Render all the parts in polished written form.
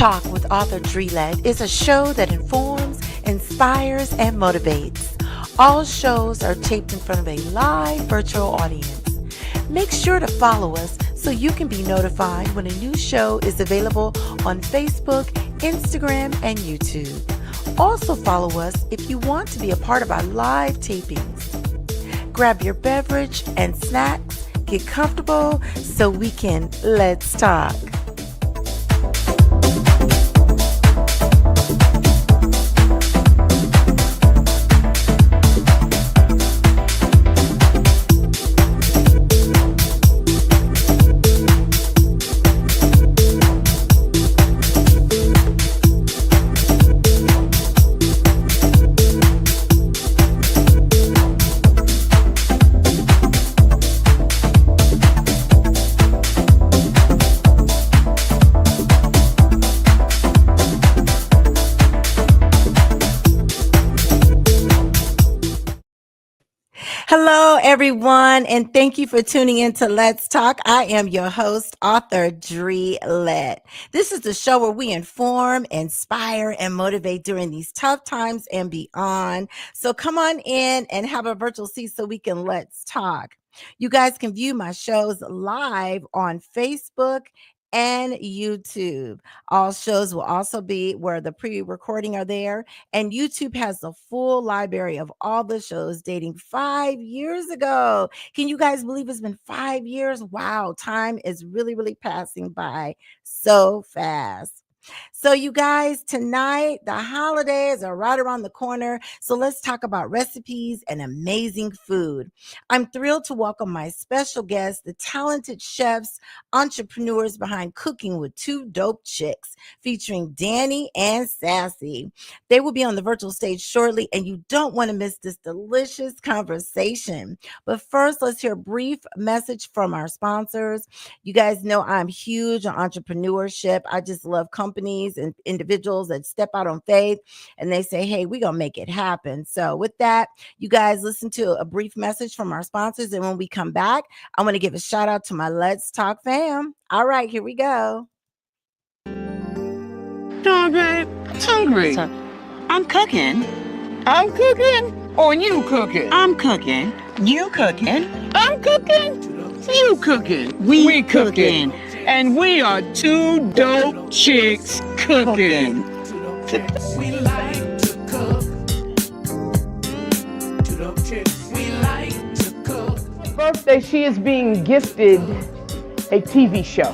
Talk with author Dree is a show that informs, inspires, and motivates. All shows are taped in front of a live virtual audience. Make sure to follow us so you can be notified when a new show is available on Facebook, Instagram, and YouTube. Also follow us if you want to be a part of our live tapings. Grab your beverage and snacks, get comfortable so we can let's talk. Hello, everyone, and thank you for tuning in to Let's Talk. I am your host, author Dree. This is the show where we inform, inspire, and motivate during these tough times and beyond. So come on in and have a virtual seat so we can Let's Talk. You guys can view my shows live on Facebook and YouTube. All shows will also be where the pre-recording are there, and YouTube has the full library of all the shows dating 5 years ago. Can you guys believe it's been 5 years? Wow, time is really, really passing by so fast. So you guys, tonight, the holidays are right around the corner. So let's talk about recipes and amazing food. I'm thrilled to welcome my special guests, the talented chefs, entrepreneurs behind Cooking with Two Dope Chicks, featuring DANI and Sassy. They will be on the virtual stage shortly, and you don't want to miss this delicious conversation. But first, let's hear a brief message from our sponsors. You guys know I'm huge on entrepreneurship. I just love companies and individuals that step out on faith and they say, hey, we're going to make it happen. So with that, you guys listen to a brief message from our sponsors. And when we come back, I want to give a shout out to my Let's Talk fam. All right, here we go. Dog, babe, I'm hungry. I'm cooking. I'm cooking. Or you cooking? I'm cooking. You cooking. I'm cooking. You cooking. We cooking. And we are two dope chicks cooking. We like to cook. Two dope chicks. We like to cook. Birthday, she is being gifted a TV show.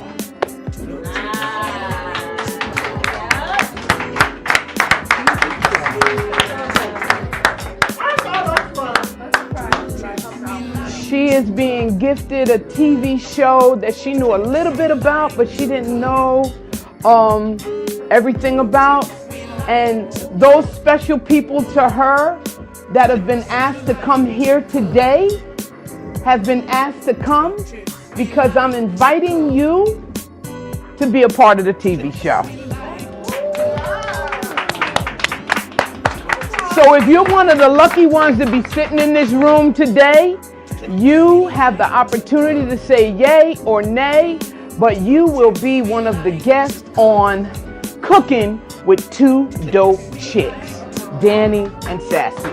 She is being gifted a TV show that she knew a little bit about, but she didn't know everything about. And those special people to her that have been asked to come here today have been asked to come because I'm inviting you to be a part of the TV show. So if you're one of the lucky ones to be sitting in this room today, you have the opportunity to say yay or nay, but you will be one of the guests on Cooking with Two Dope Chicks, DANI and Sassy.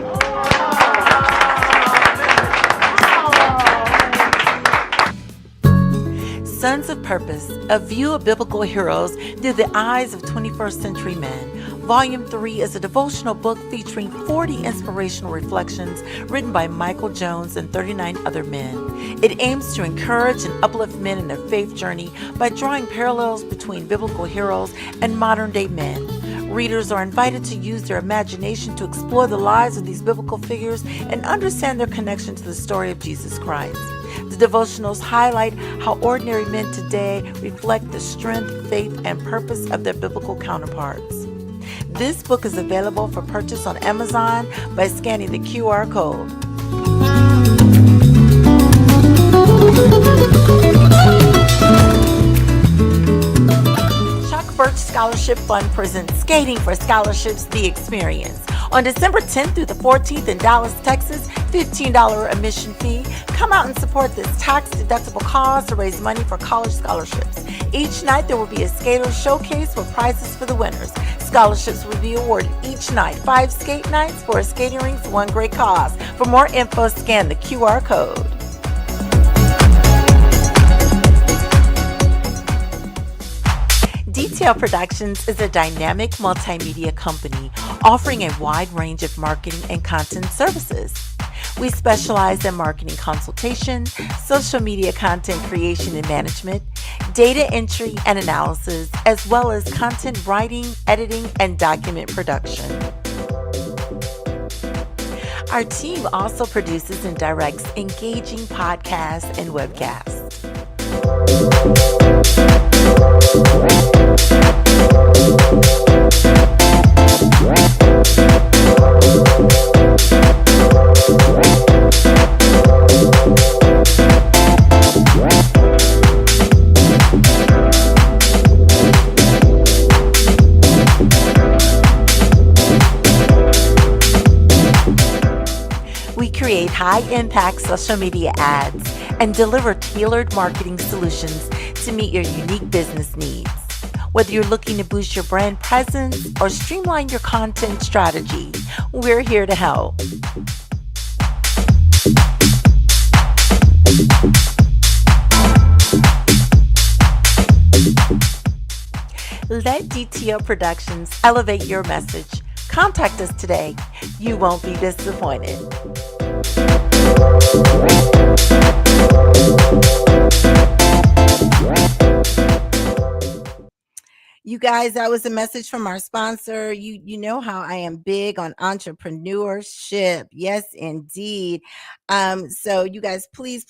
Sons of Purpose, a view of biblical heroes through the eyes of 21st century men. Volume 3 is a devotional book featuring 40 inspirational reflections written by Michael Jones and 39 other men. It aims to encourage and uplift men in their faith journey by drawing parallels between biblical heroes and modern-day men. Readers are invited to use their imagination to explore the lives of these biblical figures and understand their connection to the story of Jesus Christ. The devotionals highlight how ordinary men today reflect the strength, faith, and purpose of their biblical counterparts. This book is available for purchase on Amazon by scanning the QR code. Chuck Birch Scholarship Fund presents Skating for Scholarships, The Experience. On December 10th through the 14th in Dallas, Texas, $15 admission fee. Come out and support this tax-deductible cause to raise money for college scholarships. Each night there will be a skater showcase with prizes for the winners. Scholarships will be awarded each night. 5 skate nights, 4 skating rinks, 1 great cause. For more info, scan the QR code. Detail Productions is a dynamic multimedia company offering a wide range of marketing and content services. We specialize in marketing consultation, social media content creation and management, data entry and analysis, as well as content writing, editing, and document production. Our team also produces and directs engaging podcasts and webcasts. We create high-impact social media ads and deliver tailored marketing solutions to meet your unique business needs. Whether you're looking to boost your brand presence or streamline your content strategy, we're here to help. Let DTO Productions elevate your message. Contact us today. You won't be disappointed. You guys, that was a message from our sponsor. You know how I am big on entrepreneurship. Yes, indeed. So you guys, please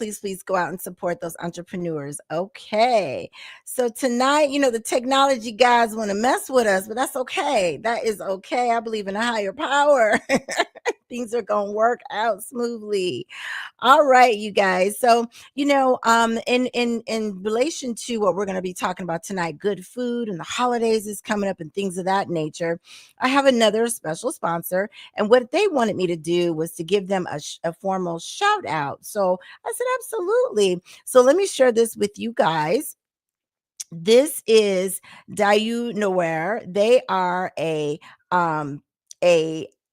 go out and support those entrepreneurs. Okay. So tonight, the technology guys want to mess with us, but that's okay. That is okay. I believe in a higher power. Things are going to work out smoothly. All right, you guys. So, in relation to what we're going to be talking about tonight, good food and the holidays is coming up and things of that nature, I have another special sponsor, and what they wanted me to do was to give them a formal shout out. So I said, absolutely. So let me share this with you guys. This is Dayu Noir. They are a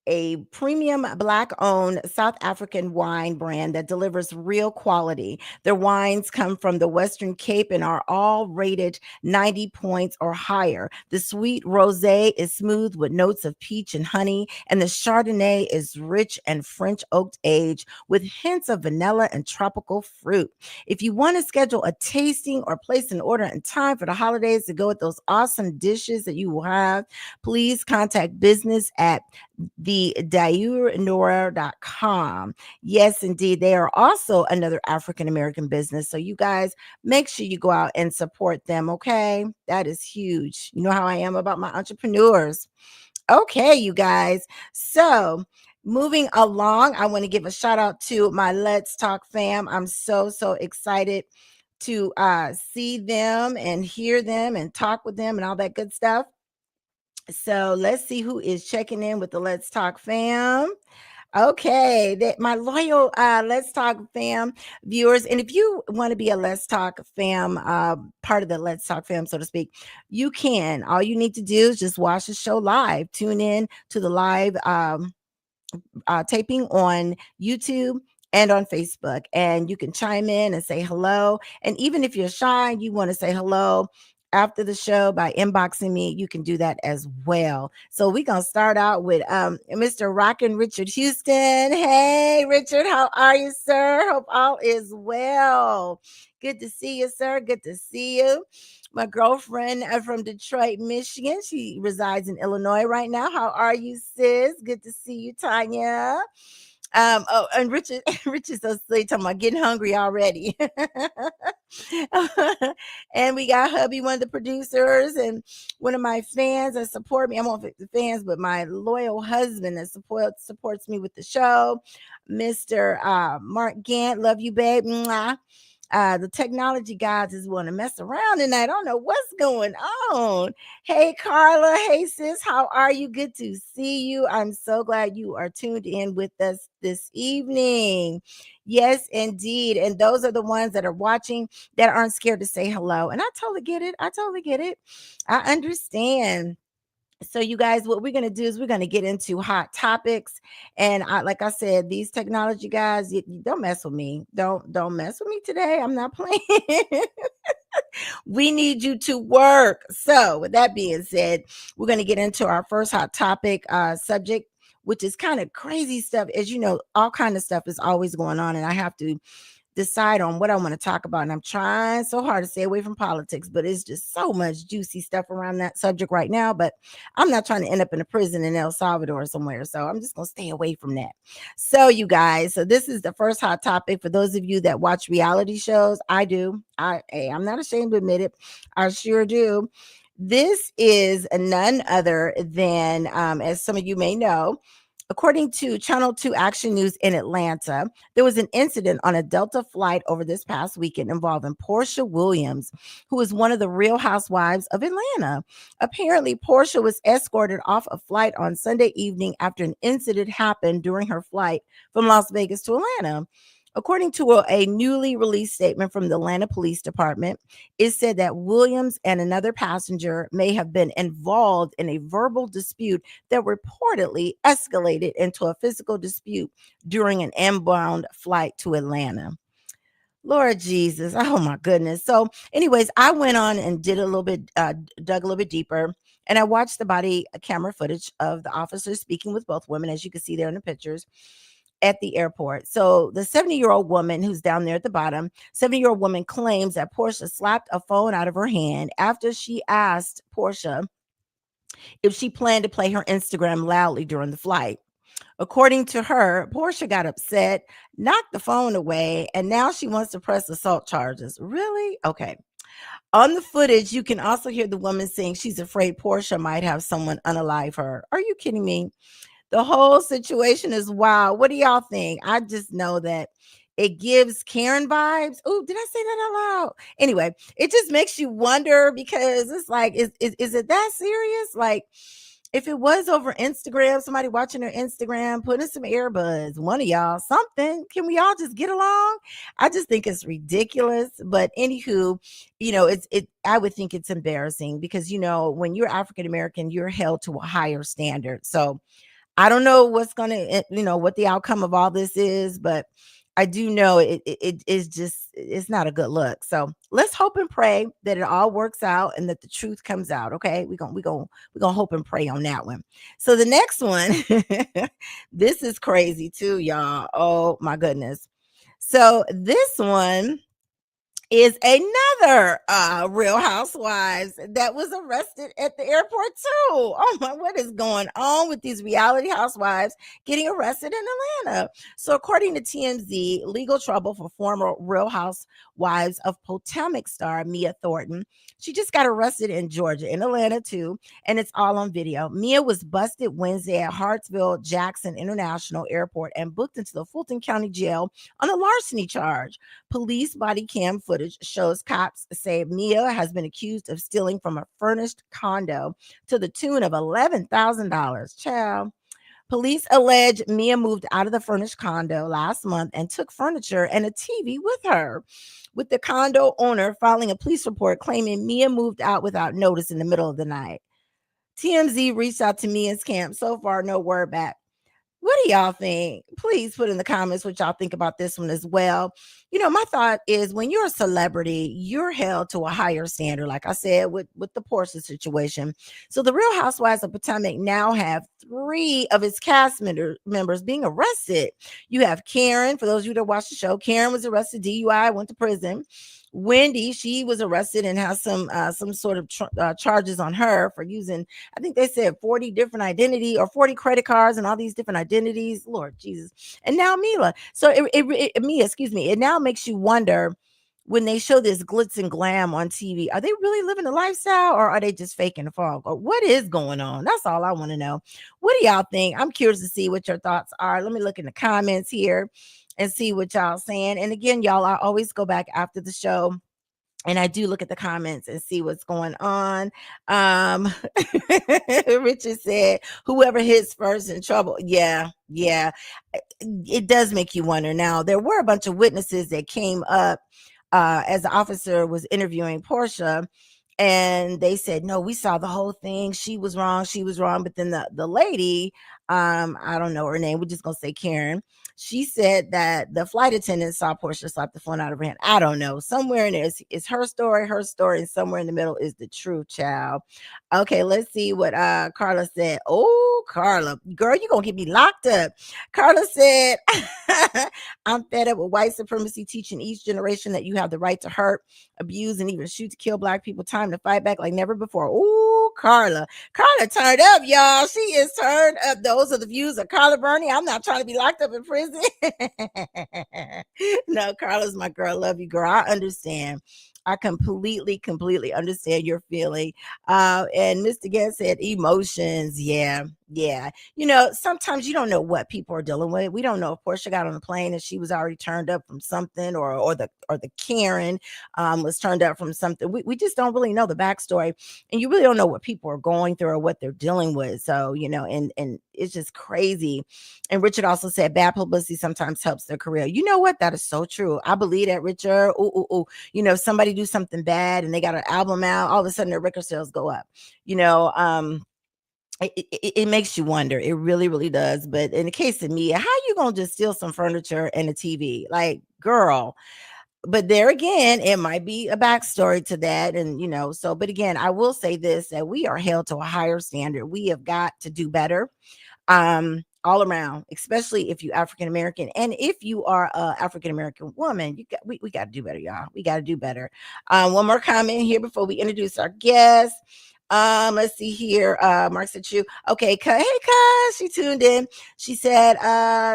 a premium black-owned South African wine brand that delivers real quality. Their wines come from the Western Cape and are all rated 90 points or higher. The sweet rosé is smooth with notes of peach and honey, and the Chardonnay is rich and French oaked aged with hints of vanilla and tropical fruit. If you want to schedule a tasting or place an order in time for the holidays to go with those awesome dishes that you will have, please contact business at thedayurnora.com. Yes, indeed. They are also another African American business. So you guys make sure you go out and support them. Okay. That is huge. You know how I am about my entrepreneurs. Okay, you guys. So moving along, I want to give a shout out to my Let's Talk fam. I'm so excited to see them and hear them and talk with them and all that good stuff. So let's see who is checking in with the Let's Talk fam. Okay, that my loyal Let's Talk fam viewers, and if you want to be a Let's Talk fam, part of the Let's Talk fam, so to speak, you can. All you need to do is just watch the show live. Tune in to the live taping on YouTube and on Facebook, and you can chime in and say hello. And even if you're shy, you want to say hello after the show by inboxing me, you can do that as well. So we're gonna start out with Mr. Rockin' Richard Houston. Hey Richard, how are you, sir? Hope all is well. Good to see you, sir. Good to see you. My girlfriend from Detroit, Michigan. She resides in Illinois right now. How are you, sis? Good to see you, Tanya. And Richard's so sweet, talking about getting hungry already. And we got hubby, one of the producers, and one of my fans that support me. I'm on the fans, but my loyal husband that supports me with the show, Mr. Mark Gant. Love you, babe. Mwah. The technology guys just want to mess around tonight. I don't know what's going on. Hey, Carla. Hey, sis. How are you? Good to see you. I'm so glad you are tuned in with us this evening. Yes, indeed. And those are the ones that are watching that aren't scared to say hello. And I totally get it. I totally get it. I understand. So you guys, what we're going to do is we're going to get into hot topics. And like I said, these technology guys, you don't mess with me. Don't mess with me today. I'm not playing. We need you to work. So with that being said, we're going to get into our first hot topic subject, which is kind of crazy stuff. As you know, all kind of stuff is always going on, and I have to decide on what I want to talk about. And I'm trying so hard to stay away from politics, but it's just so much juicy stuff around that subject right now. But I'm not trying to end up in a prison in El Salvador somewhere. So I'm just going to stay away from that. So, you guys, so this is the first hot topic for those of you that watch reality shows. I do. I'm not ashamed to admit it. I sure do. This is none other than, as some of you may know, according to Channel 2 Action News in Atlanta, there was an incident on a Delta flight over this past weekend involving Portia Williams, who is one of the Real Housewives of Atlanta. Apparently, Portia was escorted off a flight on Sunday evening after an incident happened during her flight from Las Vegas to Atlanta. According to a newly released statement from the Atlanta Police Department, it said that Williams and another passenger may have been involved in a verbal dispute that reportedly escalated into a physical dispute during an inbound flight to Atlanta. Lord Jesus. Oh my goodness. So, anyways, I went on and did a little bit, dug a little bit deeper, and I watched the body camera footage of the officers speaking with both women, as you can see there in the pictures at the airport. So the 70-year-old woman who's down there at the bottom, 70-year-old woman claims that Portia slapped a phone out of her hand after she asked Portia if she planned to play her Instagram loudly during the flight. According to her, Portia got upset, knocked the phone away, and now she wants to press assault charges. Really? Okay. On the footage, you can also hear the woman saying she's afraid Portia might have someone unalive her. Are you kidding me? The whole situation is wild. What do y'all think? I just know that it gives Karen vibes. Oh, did I say that out loud? Anyway, it just makes you wonder, because it's like, is it that serious? Like, if it was over Instagram, somebody watching their Instagram, putting some earbuds, one of y'all, something, can we all just get along? I just think it's ridiculous. But anywho, I would think it's embarrassing because, when you're African American, you're held to a higher standard. So I don't know what's going to, what the outcome of all this is, but I do know it is just, it's not a good look. So let's hope and pray that it all works out and that the truth comes out. Okay. We're going to hope and pray on that one. So the next one, this is crazy too, y'all. Oh my goodness. So this one is another Real Housewives that was arrested at the airport too. Oh my, what is going on with these reality housewives getting arrested in Atlanta? So according to TMZ, legal trouble for former Real Housewives of Potomac star Mia Thornton. She just got arrested in Georgia, in Atlanta too, and it's all on video. Mia was busted Wednesday at Hartsfield-Jackson International Airport and booked into the Fulton County Jail on a larceny charge. Police body cam footage shows cops say Mia has been accused of stealing from a furnished condo to the tune of $11,000. Child. Police allege Mia moved out of the furnished condo last month and took furniture and a TV with her, with the condo owner filing a police report claiming Mia moved out without notice in the middle of the night. TMZ reached out to Mia's camp. So far, no word back. What do y'all think? Please put in the comments what y'all think about this one as well. My thought is when you're a celebrity, you're held to a higher standard, like I said, with the Portia situation. So the Real Housewives of Potomac now have 3 of its cast members being arrested. You have Karen, for those of you that watch the show, Karen was arrested, DUI, went to prison. Wendy, she was arrested and has some sort of charges on her for using, I think they said 40 different identity or 40 credit cards and all these different identities. Lord Jesus. And now Mia. So Mia, excuse me. It now makes you wonder, when they show this glitz and glam on TV, are they really living a lifestyle or are they just faking the fog? Or what is going on? That's all I want to know. What do y'all think? I'm curious to see what your thoughts are. Let me look in the comments here. and see what y'all saying. And again, y'all, I always go back after the show and I do look at the comments and see what's going on. Um, Richard said, "Whoever hits first in trouble." Yeah, yeah, it does make you wonder. Now, there were a bunch of witnesses that came up as the officer was interviewing Portia, and they said, "No, we saw the whole thing. She was wrong. She was wrong." But then the lady, I don't know her name. We're just gonna say Karen. She said that the flight attendant saw Portia slap the phone out of her hand. I don't know. Somewhere in there is her story, and somewhere in the middle is the truth, child. Okay, let's see what Carla said. Oh, Carla, girl, you gonna get me locked up. Carla said, "I'm fed up with white supremacy teaching each generation that you have the right to hurt, abuse, and even shoot to kill black people. Time to fight back like never before." Ooh, Carla. Carla turned up, y'all. She is turned up. Those are the views of Carla Burney. I'm not trying to be locked up in prison. No, Carla's my girl. Love you, girl. I understand. I completely understand your feeling. And Mr. Guest said emotions. Yeah, yeah. Sometimes you don't know what people are dealing with. We don't know if Portia got on the plane and she was already turned up from something, or the Karen was turned up from something. We just don't really know the backstory, and you really don't know what people are going through or what they're dealing with. So and it's just crazy. And Richard also said bad publicity sometimes helps their career. You know what? That is so true. I believe that, Richard. Ooh. Somebody do something bad and they got an album out, all of a sudden their record sales go up. It makes you wonder. It really does. But in the case of me, how you gonna just steal some furniture and a TV? Like, girl. But there again, it might be a backstory to that. And but again, I will say this, that we are held to a higher standard. We have got to do better, all around, especially if you African American, and if you are a African American woman. We got to do better, y'all. We got to do better. One more comment here before we introduce our guest. Let's see here. Mark said you. Okay, hey, cuz she tuned in. She said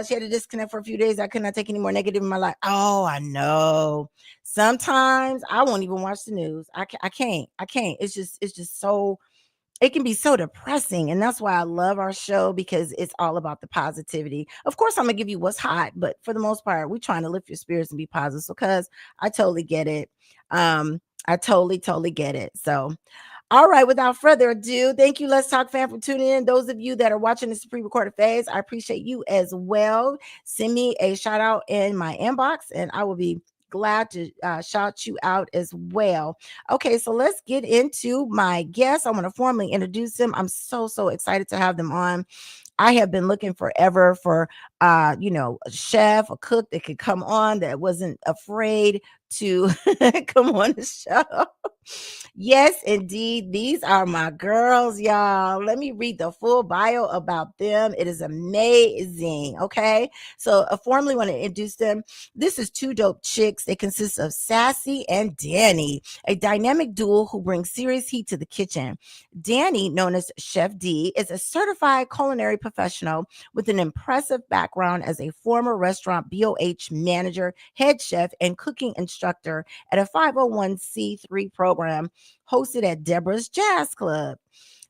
she had to disconnect for a few days. I could not take any more negative in my life. Oh, I know. Sometimes I won't even watch the news. I can't. It's just so, it can be so depressing. And that's why I love our show, because it's all about the positivity. Of course, I'm gonna give you what's hot, but for the most part, we're trying to lift your spirits and be positive. So cuz I totally get it. I totally get it. So all right, without further ado, thank you, Let's Talk fam, for tuning in. Those of you that are watching this pre-recorded phase, I appreciate you as well. Send me a shout out in my inbox, and I will be glad to shout you out as well. Okay, so let's get into my guests. I want to formally introduce them. I'm so excited to have them on. I have been looking forever for a chef, a cook that could come on, that wasn't afraid to come on the show. Yes, indeed. These are my girls, y'all. Let me read the full bio about them. It is amazing. Okay. So I formally want to introduce them. This is two dope chicks. They consist of Sassy and Danny, a dynamic duo who brings serious heat to the kitchen. Danny, known as Chef D, is a certified culinary professional with an impressive background as a former restaurant BOH manager, head chef, and cooking instructor at a 501c3 program hosted at Deborah's Jazz Club.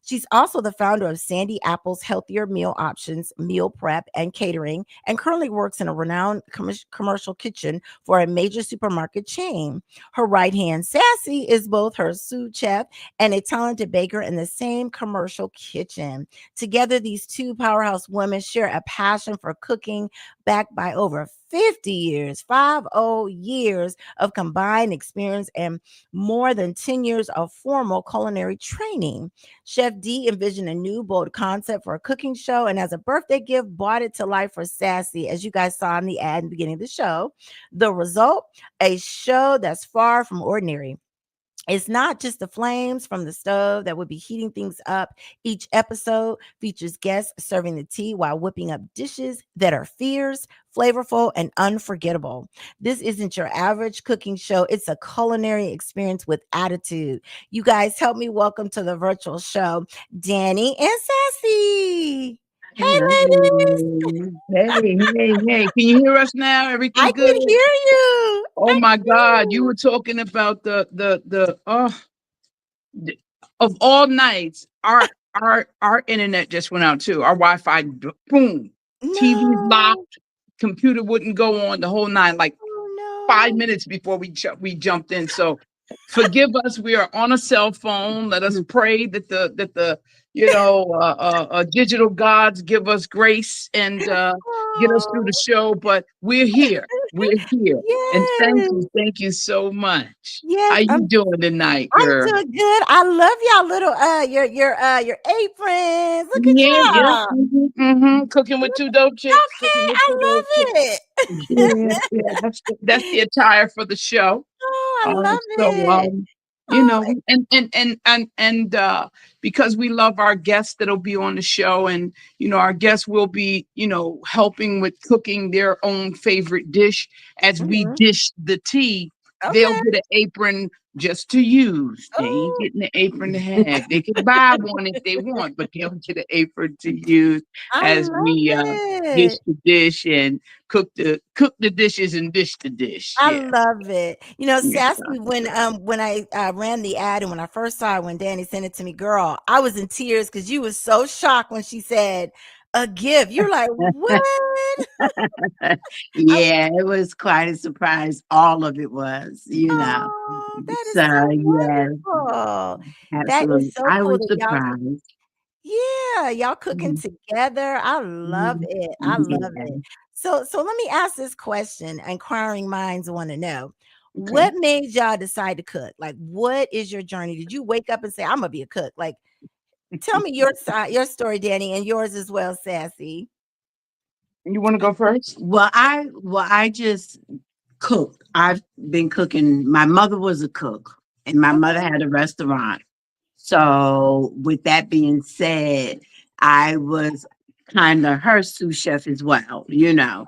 She's also the founder of Sandy Apple's Healthier Meal Options, Meal Prep, and Catering, and currently works in a renowned commercial kitchen for a major supermarket chain. Her right hand, Sassy, is both her sous chef and a talented baker in the same commercial kitchen. Together, these two powerhouse women share a passion for cooking, backed by over 50 years, 50 years of combined experience and more than 10 years of formal culinary training. Chef D envisioned a new, bold concept for a cooking show, and as a birthday gift, brought it to life for Sassy, as you guys saw in the ad in the beginning of the show. The result, a show that's far from ordinary. It's not just the flames from the stove that would be heating things up. Each episode features guests serving the tea while whipping up dishes that are fierce, flavorful, and unforgettable. This isn't your average cooking show. It's a culinary experience with attitude. You guys help me welcome to the virtual show, Danny and Sassy. Hey, ladies. Hello. Hey. Can you hear us now? I Everything can good? hear you. Oh I my God. You can. were talking about of all nights, our internet just went out too. Our Wi-Fi, boom. TV No. locked. computer wouldn't go on the whole nine, like Oh 5 minutes before we jumped in. So forgive us. We are on a cell phone. Let us pray that the digital gods give us grace and get us through the no. show. But we're here. We're here. And Yes. thank you so much. How Yes. you doing tonight, I'm girl? doing good. I love y'all little your aprons. Look at Yeah, yeah. y'all. Cooking with two dope chicks. Cooking Okay, with I two dope chicks. love it. Yeah, yeah. That's the attire for the show. Oh, I love So it. Oh, and because we love our guests that'll be on the show, and our guests will be helping with cooking their own favorite dish as we mhm. dish the tea. They'll Okay. get an apron just to use. They ain't Oh, getting an apron to have. They can buy one if they want, but they'll get an apron to use I as love we dish it. the dish and cook the dishes and dish the dish. I Yeah. love it. Yeah. Sassy, when I ran the ad and when I first saw it, when Danny sent it to me, girl, I was in tears because you was so shocked when she said a gift. You're like, what? I, Yeah, it was quite a surprise. All of it was. oh, that is so So yeah, wonderful. That is absolutely. so I cool was that y'all surprised. yeah, y'all cooking Mhm, together. I love mhm. it. I love Yeah, it. So let me ask this question. Inquiring minds want to know. Okay. What made y'all decide to cook? Like, what is your journey? Did you wake up and say, I'm gonna be a cook? Like, tell me your side, your story, Danny, and yours as well, Sassy. You want to go first? well, I just cooked. I've been cooking. My mother was a cook, and my mother Okay. had a restaurant. So, with that being said, I was kind of her sous chef as well.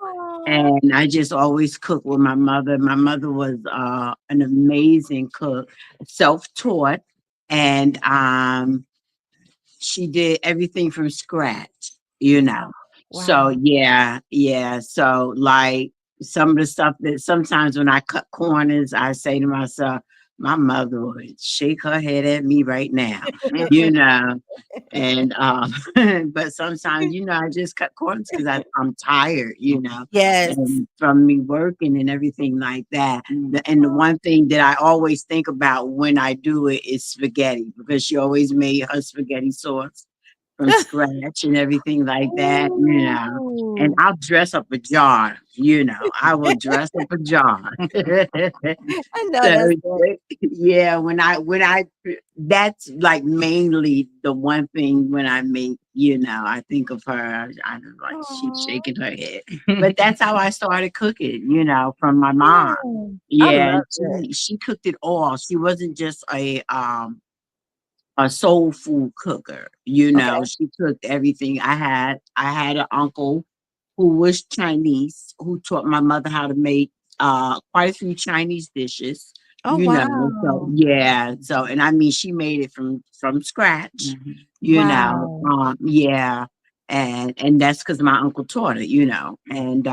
Oh, And I just always cooked with my mother. My mother was an amazing cook, self-taught, and she did everything from scratch. So wow. yeah, yeah. So like some of the stuff that sometimes when I cut corners, I say to myself, my mother would shake her head at me right now, you know. And but sometimes, I just cut corners because I'm tired. Yes. And from me working and everything like that. And the one thing that I always think about when I do it is spaghetti because she always made her spaghetti sauce from scratch and everything like that. And Ooh. I'll dress up a jar. I will dress up a jar. I know So that's it. yeah, when I that's like mainly the one thing when I make, I think of her. I'm like she's Aw. shaking her head. But that's how I started cooking, from my mom. Yeah. I Yeah, and love it. she cooked it all. She wasn't just a soul food cooker. Okay. She cooked everything. I had an uncle who was Chinese who taught my mother how to make quite a few Chinese dishes. Oh, So wow. yeah, so and I mean she made it from scratch. Wow. Yeah, and that's because my uncle taught her. And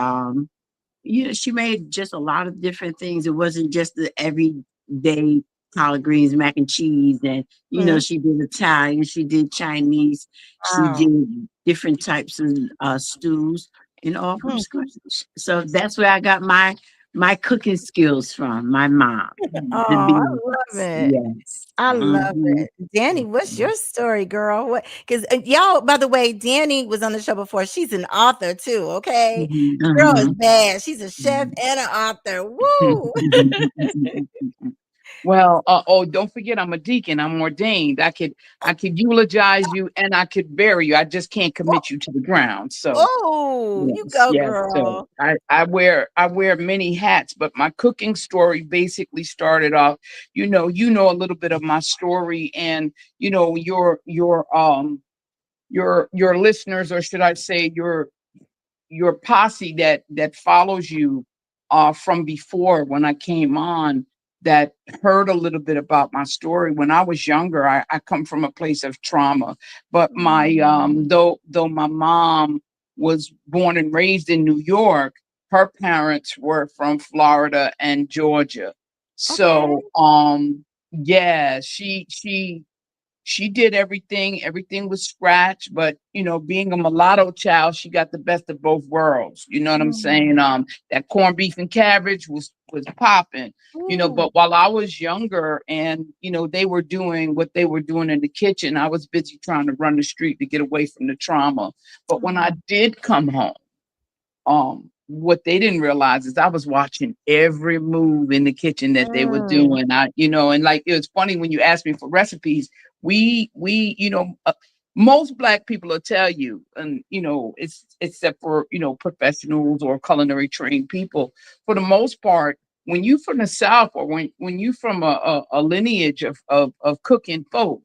she made just a lot of different things. It wasn't just the everyday collard greens, mac and cheese, and Mhm. she did Italian, she did Chinese, she Wow. did different types of stews, and all from Mm. scratch. So that's where I got my cooking skills from. My mom, to Oh, be I love honest. it. Yes. I love Mhm. it. Danny, what's your story, girl? What? Because y'all, by the way, Danny was on the show before. She's an author too, okay? Mhm, Girl is uh-huh. bad. She's a chef and an author. Woo! Well, don't forget, I'm a deacon. I'm ordained. I could eulogize you and I could bury you. I just can't commit you to the ground. So Oh, you yes, go, yes. So girl. I wear many hats, but my cooking story basically started off. You know a little bit of my story, and your listeners, or should I say your posse that follows you from before when I came on, that heard a little bit about my story. When I was younger, I come from a place of trauma, but my Mm, though my mom was born and raised in New York, her parents were from Florida and Georgia. okay. So yeah, she she did everything. Everything was scratch, but being a mulatto child, she got the best of both worlds. You know what I'm saying? That corned beef and cabbage was popping. But while I was younger and they were doing what they were doing in the kitchen, I was busy trying to run the street to get away from the trauma. But when I did come home, what they didn't realize is I was watching every move in the kitchen that they were doing. And like it was funny when you asked me for recipes. We most Black people will tell you, and it's except for professionals or culinary trained people, for the most part, when you from the South or when you from a lineage of cooking folk,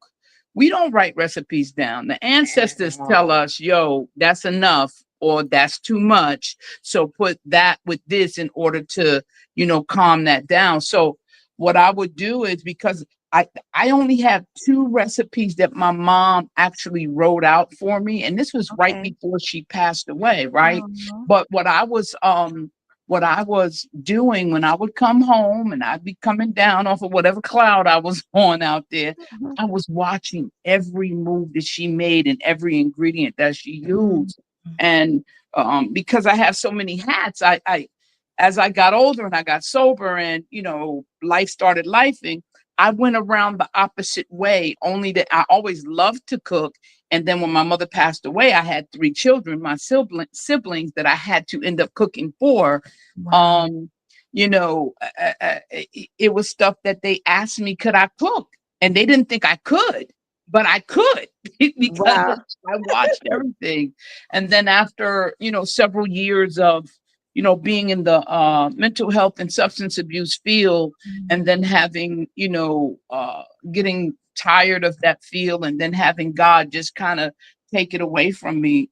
we don't write recipes down. The ancestors tell us, yo, that's enough or that's too much. So put that with this in order to, calm that down. So what I would do is because I only have two recipes that my mom actually wrote out for me. And this was right before she passed away, right? But what I was doing when I would come home and I'd be coming down off of whatever cloud I was on out there, I was watching every move that she made and every ingredient that she used. And because I have so many hats, I as I got older and I got sober and life started lifing, I went around the opposite way. Only that I always loved to cook. And then when my mother passed away, I had three children, my siblings that I had to end up cooking for. Wow. It was stuff that they asked me, could I cook? And they didn't think I could, but I could because Wow. I watched everything. And then after, several years of, being in the mental health and substance abuse field, and then having, getting tired of that field, and then having God just kind of take it away from me,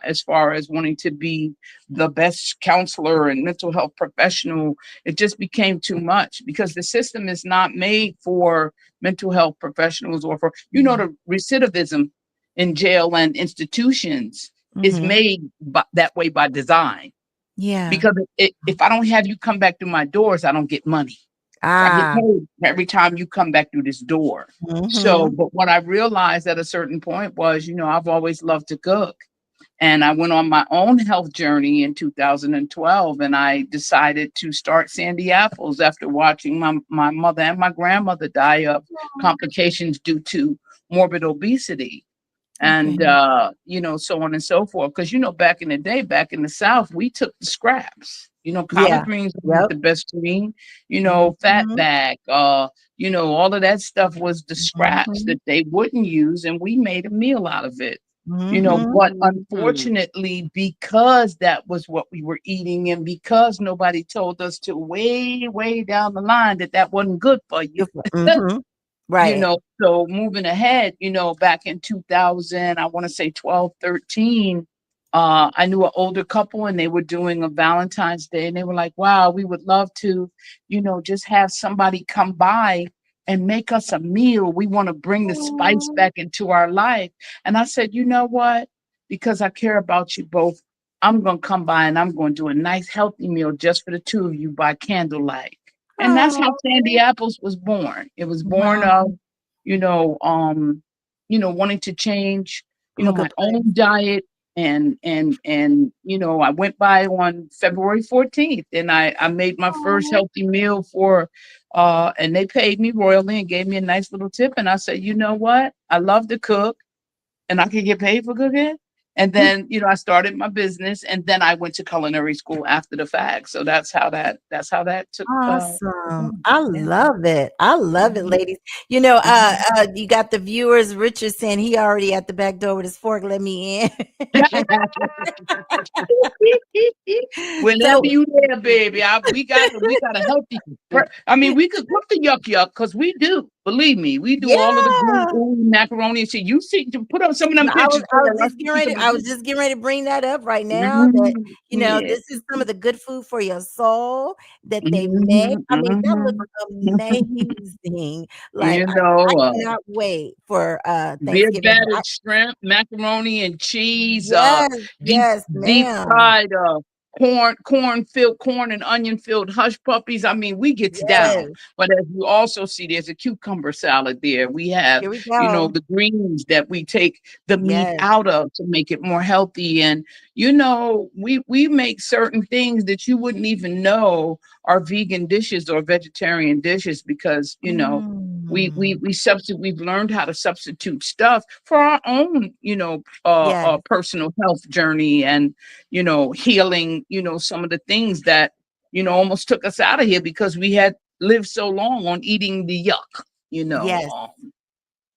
as far as wanting to be the best counselor and mental health professional, it just became too much because the system is not made for mental health professionals or for, the recidivism in jail and institutions is made that way by design. Yeah. Because if I don't have you come back through my doors, I don't get money. I get paid every time you come back through this door. So, but what I realized at a certain point was, I've always loved to cook. And I went on my own health journey in 2012, and I decided to start Sandy Apples after watching my mother and my grandmother die of complications due to morbid obesity. And so on and so forth. Because back in the day, back in the South, we took the scraps. Collard greens was the best green, fat back, all of that stuff was the scraps that they wouldn't use, and we made a meal out of it. But unfortunately, because that was what we were eating, and because nobody told us to way down the line that wasn't good for you. Right. So moving ahead, back in 2000, I want to say 12, 13, I knew an older couple and they were doing a Valentine's Day and they were like, wow, we would love to, just have somebody come by and make us a meal. We want to bring the spice back into our life. And I said, you know what? Because I care about you both, I'm going to come by and I'm going to do a nice healthy meal just for the two of you by candlelight. And that's how Sandy Apples was born. It was born of, wanting to change, my own diet. And I went by on February 14th and I made my first healthy meal for, and they paid me royally and gave me a nice little tip. And I said, you know what? I love to cook and I can get paid for cooking. And then, I started my business and then I went to culinary school after the fact. So that's how that took. Awesome. I love it. I love it, ladies. You got the viewers. Richard saying he already at the back door with his fork. Let me in. Whenever you there, baby, we got a healthy. We could cook the yuck because we do. Believe me, we do all of the macaroni and shit. You see, to put up some of them pictures. I was just getting ready to bring that up right now. That this is some of the good food for your soul that they make. I mean, that looks amazing. Like I cannot wait for Beer Thanksgiving. battered shrimp, macaroni and cheese. Yes, Deep ma'am. fried corn and onion filled hush puppies. I mean, we gets down. Yes. But as you also see, there's a cucumber salad there. We have, Here we go. the greens that we take the meat Yes. out of to make it more healthy. And we make certain things that you wouldn't even know are vegan dishes or vegetarian dishes because Mm. we've learned how to substitute stuff for our own Yes. personal health journey and healing some of the things that almost took us out of here because we had lived so long on eating the yuck Yes.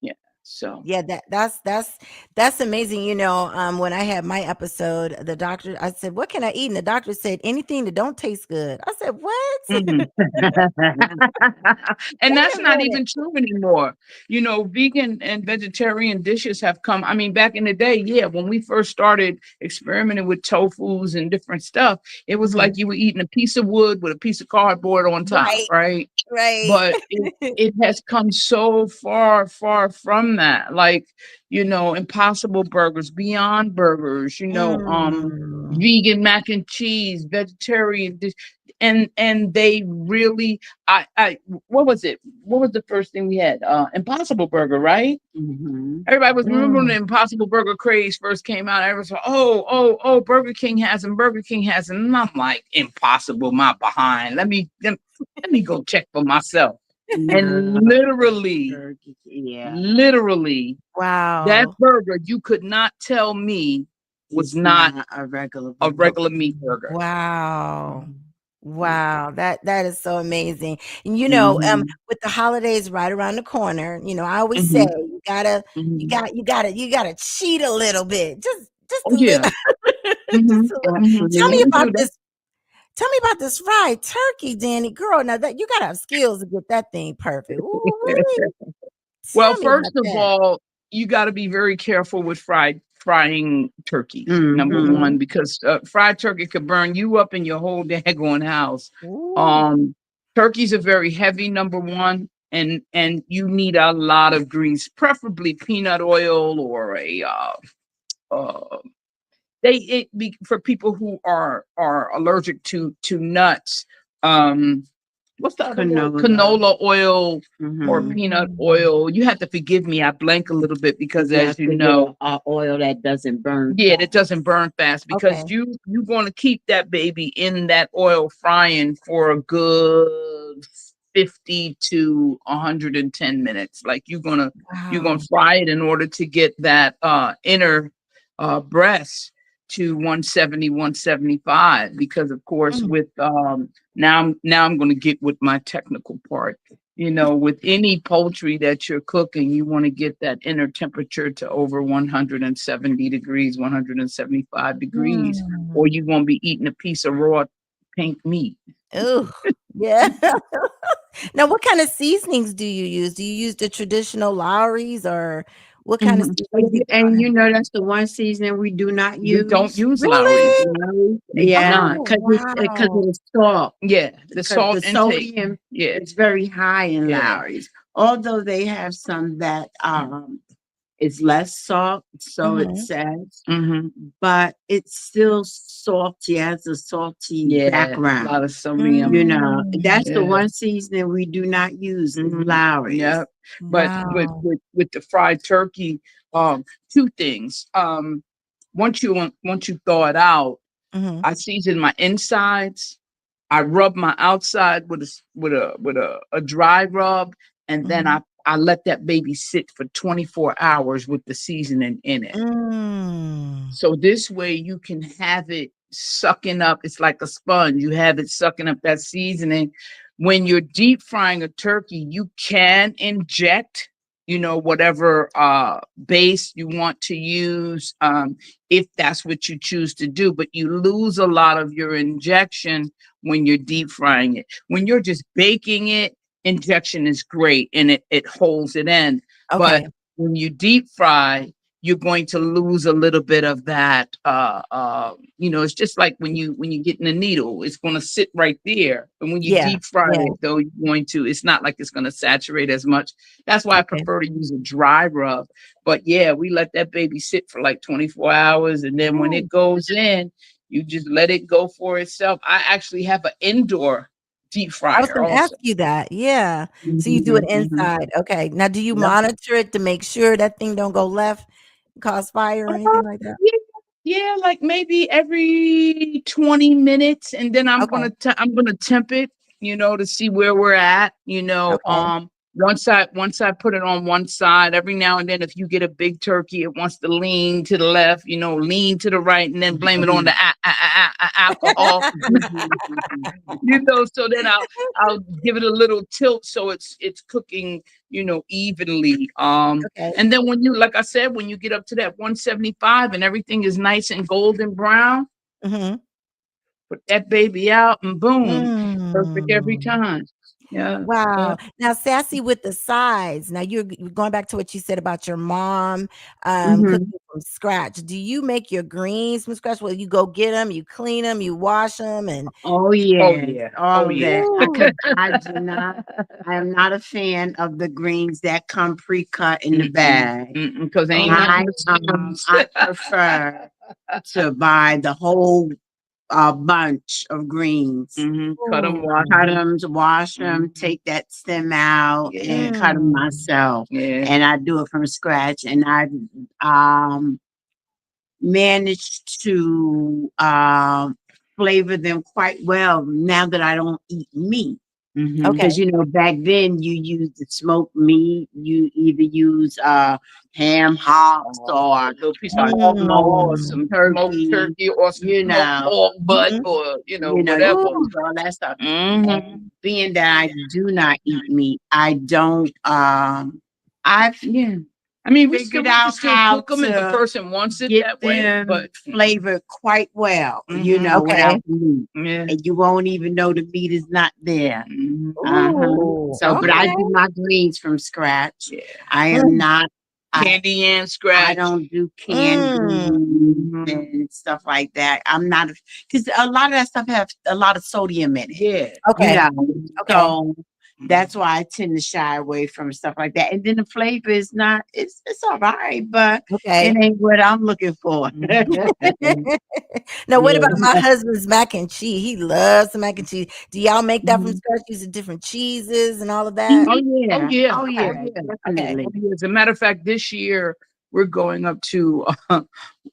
yeah, so Yeah, that's amazing. When I had my episode, the doctor, I said, "What can I eat?" And the doctor said, "Anything that don't taste good." I said, "What?" mhm. And Wait that's a not minute. even true anymore. Vegan and vegetarian dishes have come. I mean, back in the day, yeah, when we first started experimenting with tofus and different stuff, it was Mhm. like you were eating a piece of wood with a piece of cardboard on top, Right, right? right. But it has come so far, far from that. Like, Impossible Burgers, Beyond Burgers, Mm. vegan mac and cheese, vegetarian dish, and they really, I, what was it? What was the first thing we had? Impossible Burger, right? Mhm. Everybody was remembering the Mm. Impossible Burger craze first came out. Everyone was like, oh, Burger King has them. Burger King has them. And I'm like, impossible, my behind. Let me go check for myself. And No, yeah. literally, that Wow. burger you could not tell me was It's not not a regular a burger. regular meat burger. Wow. Mhm. Wow, that is so amazing. And Mhm. with the holidays right around the corner, I always say Hmm. you Hmm. gotta cheat a little bit. Just Oh a little yeah. Hmm. just a little. Hmm. Tell You me can Absolutely. about do that. this. Tell me about this fried turkey, Danny. Girl, now that you gotta have skills to get that thing perfect. Ooh-wee. Well, Tell me first about of that. all, you got to be very careful with frying turkeys. Number Mhm. one, Mhm. because fried turkey could burn you up in your whole daggone house. Ooh. Um, Turkeys are very heavy. Number one, and you need a lot of grease, preferably peanut oil or a uh, for people who are allergic to nuts. Um, what's the other word? Canola. Canola oil or Mhm. peanut Mm. oil. You have to forgive me. I blank a little bit because, You as have you to get know, a oil that doesn't burn yeah, it doesn't fast. burn fast because Okay. you want to keep that baby in that oil frying for a good 50 to 110 minutes. Like you're gonna Wow. fry it in order to get that inner breast to 170, 175. Because of course Mm. with now I'm gonna get with my technical part. With any poultry that you're cooking, you want to get that inner temperature to over 170 degrees, 175 degrees, or Mm. you're going to be eating a piece of raw pink meat. Ooh, yeah. Now, what kind of seasonings do you use? Do you use the traditional Lowry's or what kind of Mhm. seasonings do you put on And it? you know that's the one seasoning we do not We don't use. use Lowry's. Really? Lowry's, We do yeah, not. Oh, because of wow. the salt. Yeah, the Because salt the intake. sodium Yeah, is very high in yeah. Lowry's. Although they have some that is less salt, so it Mhm. says, Hmm. but it's still salty, has a salty Yeah, a lot of background. sodium. That's Mm. the Yeah. one seasoning we do not use is Mhm. Lowry's. Yep. But with Wow. with with the fried turkey, two things. Once you thaw it out, Mhm. I season my insides. I rub my outside with a dry rub, and then Mhm. I let that baby sit for 24 hours with the seasoning in it. Mm. So this way you can have it sucking up. It's like a sponge. You have it sucking up that seasoning. When you're deep frying a turkey, you can inject, whatever base you want to use, if that's what you choose to do. But you lose a lot of your injection when you're deep frying it. When you're just baking it, injection is great and it holds it in. But Okay. when you deep fry, you're going to lose a little bit of that. It's just like when you get in a needle, it's going to sit right there. And when you Yeah. deep fry Yeah. it, though, it's not like it's going to saturate as much. That's why I Okay. prefer to use a dry rub. But yeah, we let that baby sit for like 24 hours, and then when Ooh. it goes in, You just let it go for itself. I actually have an indoor deep I was fryer going to ask also. you that. Yeah. So you do it Mhm, mhm. inside. Okay. Now, do you Yep. monitor it to make sure that thing don't go left, cause fire or anything like that? Yeah, yeah, like maybe every 20 minutes, and then Okay. I'm gonna temp it, to see where we're at. Okay. Once I put it on one side, every now and then, if you get a big turkey, it wants to lean to the left, lean to the right, and then blame it on the alcohol. So then I'll give it a little tilt so it's cooking, evenly. Okay. And then like I said, when you get up to that 175 and everything is nice and golden brown, Mhm. put that baby out and boom, perfect every Mm. time. Yeah. Yeah. Wow. Now, Sassy, with the sides, now you're going back to what you said about your mom, Mhm. cooking from scratch. Do you make your greens from scratch? Well, you go get them, you clean them, you wash them, and Oh, Oh yes, yeah. Oh all of yeah. that. Ooh, I do not I am not a fan of the greens that come pre-cut in the Mm-mm. bag. Because ain't oh, nothing but stems. I prefer to buy the whole, bunch of greens. Cut them, wash ooh, Cut them. them, wash them, Mhm. take that stem out, and Yeah. cut them mm, myself, Yeah. and I do it from scratch, and um managed to flavor them quite well now that I don't eat meat. Mm-hmm. okay, Because back then you used the smoked meat, you either use ham hocks A or little piece of pork pork or roast, mm, some smoked turkey, turkey or some you smoked know. pork butt mhm, or You whatever. use ooh, all that stuff. Mm-hmm. And being that I do not eat meat, I don't I've Yeah. I mean, figured we can out still how cook them if the to person wants it get that way, them but flavored quite well, mm-hmm. without okay, the meat. Yeah. And you won't even know the meat is not there. Mm-hmm. Uh-huh. ooh, So, but I okay, do my greens from scratch. Yeah. I am mm, not, I, Candy yam I scratch. don't do canned mm, greens Mm-hmm. and stuff like that. I'm not, because a lot of that stuff have a lot of sodium in it, Yeah. you okay, know. okay, So that's why I tend to shy away from stuff like that. And then the flavor is not, it's all right, but it okay. ain't what I'm looking for. Mm-hmm. Now, what about my Yeah. husband's mac and cheese? He loves the mac and cheese. Do y'all make that from Mhm. scratch using different cheeses and all of Mhm. that? Oh Oh yeah. yeah. Oh Oh yeah. Okay, yeah. okay. Definitely. Oh, yeah. As a matter of fact, this year we're going up to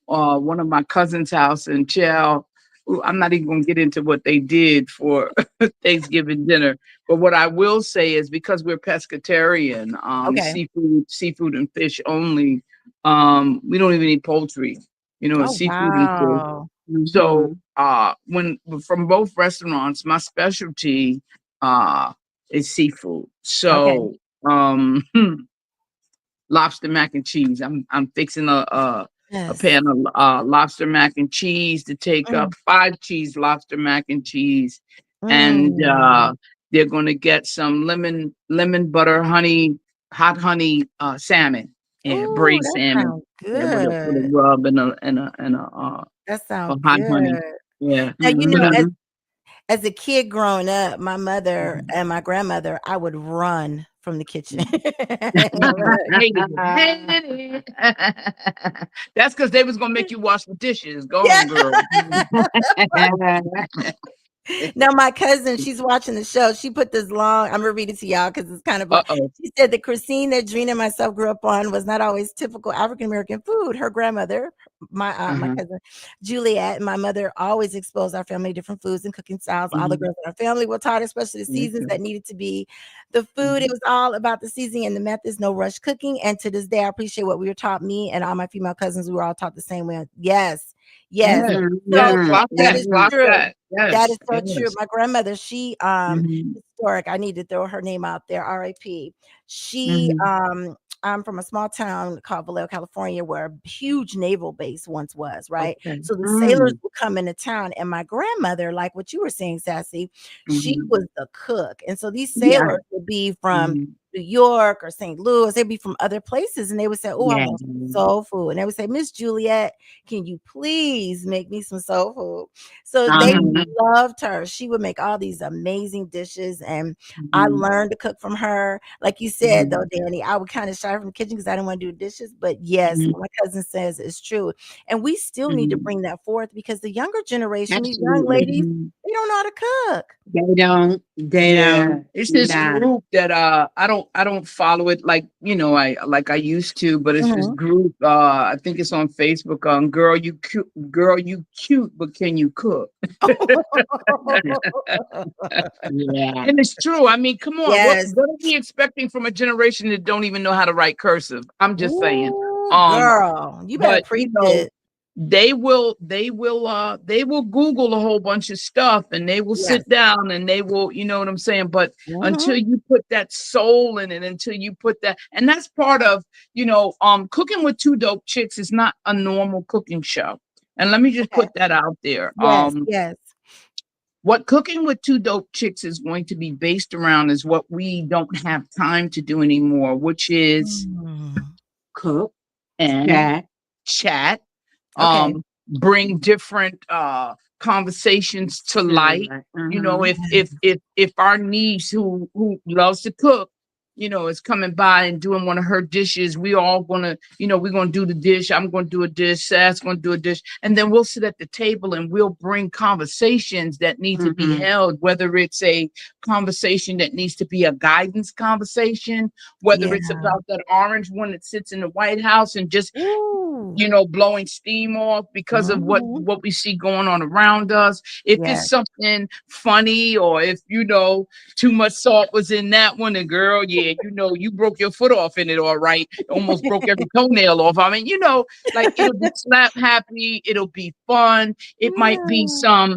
one of my cousin's house in Chell. Ooh, I'm not even going to get into what they did for Thanksgiving dinner, but what I will say is because we're pescatarian, Okay. seafood and fish only. We don't even eat poultry. It's Oh, seafood and fish. wow. So, Mhm. when from both restaurants, my specialty uh is seafood. Okay. So, lobster mac and cheese. I'm fixing a Yes. pan of lobster mac and cheese to take Mm, up 5 cheese lobster mac and cheese, and mm. they're going to get some lemon butter honey hot honey salmon. Yeah, Ooh, braised that salmon. sounds Yeah, with a good. rub and That a sounds hot honey. good. Yeah. Now, But Mhm. as a kid growing up, my mother and my grandmother, I would run from the kitchen. hated it. That's because they was gonna make you wash the dishes. Go Yeah. on, girl. Now my cousin, she's watching the show. She put this long. I'm gonna read it to y'all because it's kind of long. Uh-oh. She said the cuisine that Drina and myself grew up on was not always typical African American food. Her grandmother, my Uh-huh. cousin Juliet, and my mother always exposed our family to different foods and cooking styles. All the Mhm. girls in our family were taught, especially the seasons Okay. that needed to be the food. It Mhm. was all about the seasoning and the methods, no rush cooking. And to this day, I appreciate what we were taught. Me and all my female cousins, we were all taught the same way. Yes, yes. Yeah. So Yeah. Mhm. Clock that that. is Mhm. Clock true. that. That is Yes. so true. Yes. My grandmother, she Mhm. historic. I need to throw her name out there. R.I.P. She Mhm. I'm from a small town called Vallejo, California, where a huge naval base once was, right? Okay. So the sailors Mm. would come into town, and my grandmother, like what you were saying, Sassy, she Mhm. was the cook. And so these Yeah. sailors would be from Mhm. New York or St. Louis. They'd be from other places, and they would say, "Oh, I Yeah. want some soul food," and they would say, "Miss Juliet, can you please make me some soul food?" So they Uh-huh. loved her. She would make all these amazing dishes, and I Mhm. learned to cook from her. Like you said, though, Danny, I would kind of shy from the kitchen because I didn't want to do dishes. But yes, Mhm. what my cousin says is true, and we still need to Mhm. bring that forth because the younger generation, these young Absolutely. ladies, they don't know how to cook. They don't, It's this nah. group that I don't follow it like I used to, but it's this Mhm. group I think it's on Facebook. Girl you cute, but can you cook? Yeah. And it's true. I mean, come on, what Yes. what are we expecting from a generation that don't even know how to write cursive? I'm just saying. Ooh, Um, girl, you better but preach it. they will Google a whole bunch of stuff and they will Yes. sit down and they will, you know what I'm saying? But Mhm. until you put that soul in it, until you put that, and that's part of, Cooking with Two Dope Chicks is not a normal cooking show. And let me just Okay. put that out there. Yes, yes. What Cooking with Two Dope Chicks is going to be based around is what we don't have time to do anymore, which is Mm. cook and Yeah. chat, Okay. bring different conversations to light. If our niece who loves to cook, is coming by and doing one of her dishes, we all gonna, we're gonna do the dish. I'm gonna do a dish, Sass gonna do a dish, and then we'll sit at the table and we'll bring conversations that need to be held, whether it's a conversation that needs to be a guidance conversation, whether Yeah. it's about that orange one that sits in the White House and just Ooh. blowing steam off because of what Mhm. what we see going on around us. If Yes. it's something funny, or if too much salt was in that one, and girl, yeah, you broke your foot off in it, all right, almost broke every toenail off. I mean, like, it'll be slap happy, it'll be fun. It might be Yeah.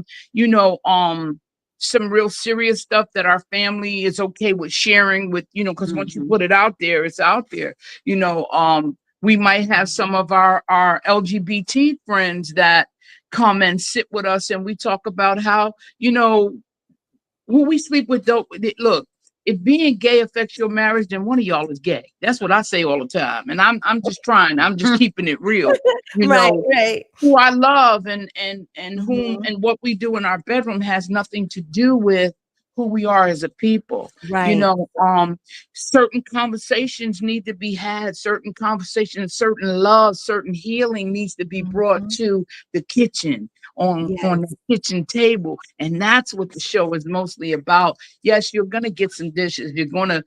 some real serious stuff that our family is okay with sharing with, because once you put it out there, it's out there. you know um we might have some of our LGBT friends that come and sit with us, and we talk about how, when we sleep with dope. Look, if being gay affects your marriage, then one of y'all is gay. That's what I say all the time. And I'm just trying. I'm just keeping it real. You Right, know, right. who I love and whom Mhm. and what we do in our bedroom has nothing to do with who we are as a people. You Right. know, certain conversations need to be had, certain conversations, certain love, certain healing needs to be brought Mhm. to the kitchen, on Yes. the kitchen table. And that's what the show is mostly about. Yes, you're gonna get some dishes. You're gonna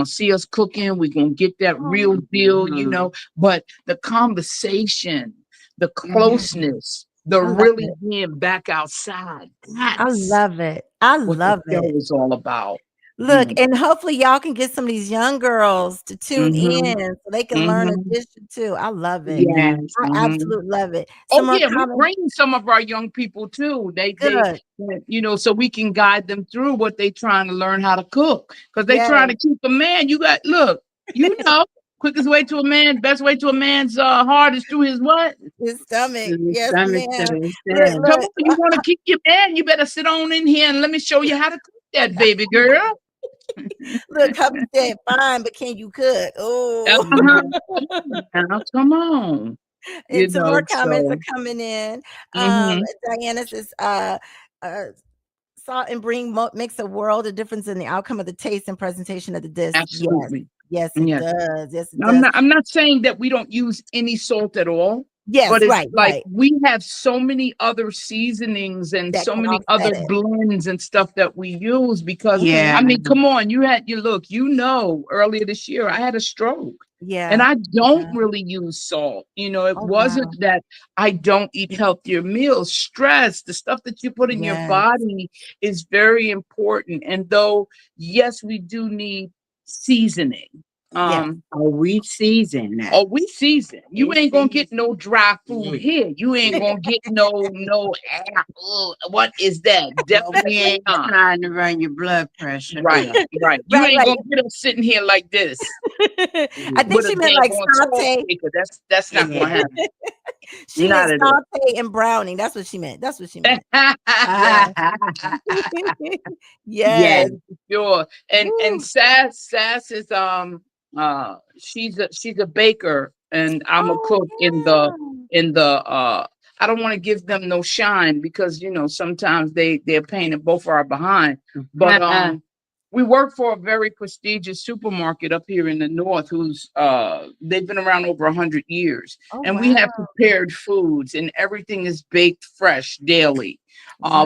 see us cooking, we're gonna get that real deal, but the conversation, the Yes. closeness, the I love really it. being back outside. I That's love it. I what the love show it. is all about. Look, Mm. and hopefully y'all can get some of these young girls to tune Mhm. in so they can learn a Mhm. dish or two. I love it. Mhm. Yes. I Mhm. absolutely love it. Oh Some more yeah, we comments. bring some of our young people too. Good. So we can guide them through what they trying to learn how to cook. Because they Yes. trying to keep a man. Quickest way to a man, best way to a man's heart is through his what? His stomach. The Yes, stomach ma'am. so Look, sad. Come look. on, you want to keep your man, you better sit on in here and let me show you how to cook that baby girl. Look, hubby said, "Fine, but can you cook?" Oh, Uh-huh. Now, come on. and some more comments are So coming in. mhm. Diana says, uh, "Salt and bring makes a world of difference in the outcome of the taste and presentation of the dish." Yes, Absolutely. yes, it Yeah. does. Yes, it I'm does. not I'm not saying that we don't use any salt at all, but Yes, it's right, like right. we have so many other seasonings and That so can many offset other it. blends and stuff that we use because Mhm. I Yeah. mean, come on, earlier this year I had a stroke. And Yeah, I don't yeah. really use salt. It Oh, wasn't wow. that I don't eat healthier meals. Stress, the stuff that you put in your Yes, body is very important. And though, yes, we do need seasoning. yes. Oh, we season that. Oh, we season. You We ain't gonna get season. no dry food here. You ain't gonna get no. What is that? But we Definitely ain't not. trying to run your blood pressure Right, up. right. You Right, ain't right. gonna get us sitting here like this I think with a she meant like daggone salt saute. shaker. That's not gonna Yeah. happen. She meant Not at all. saute and browning. That's what she meant. That's what she meant. Yeah. Yes. Yes. Sure. And Woo. Sass is she's a baker and I'm a Oh, cook in the I don't want to give them no shine because sometimes they're paying in both our behind. But we work for a very prestigious supermarket up here in the north who's they've been around over 100 years, oh, and we wow. have prepared foods and everything is baked fresh daily.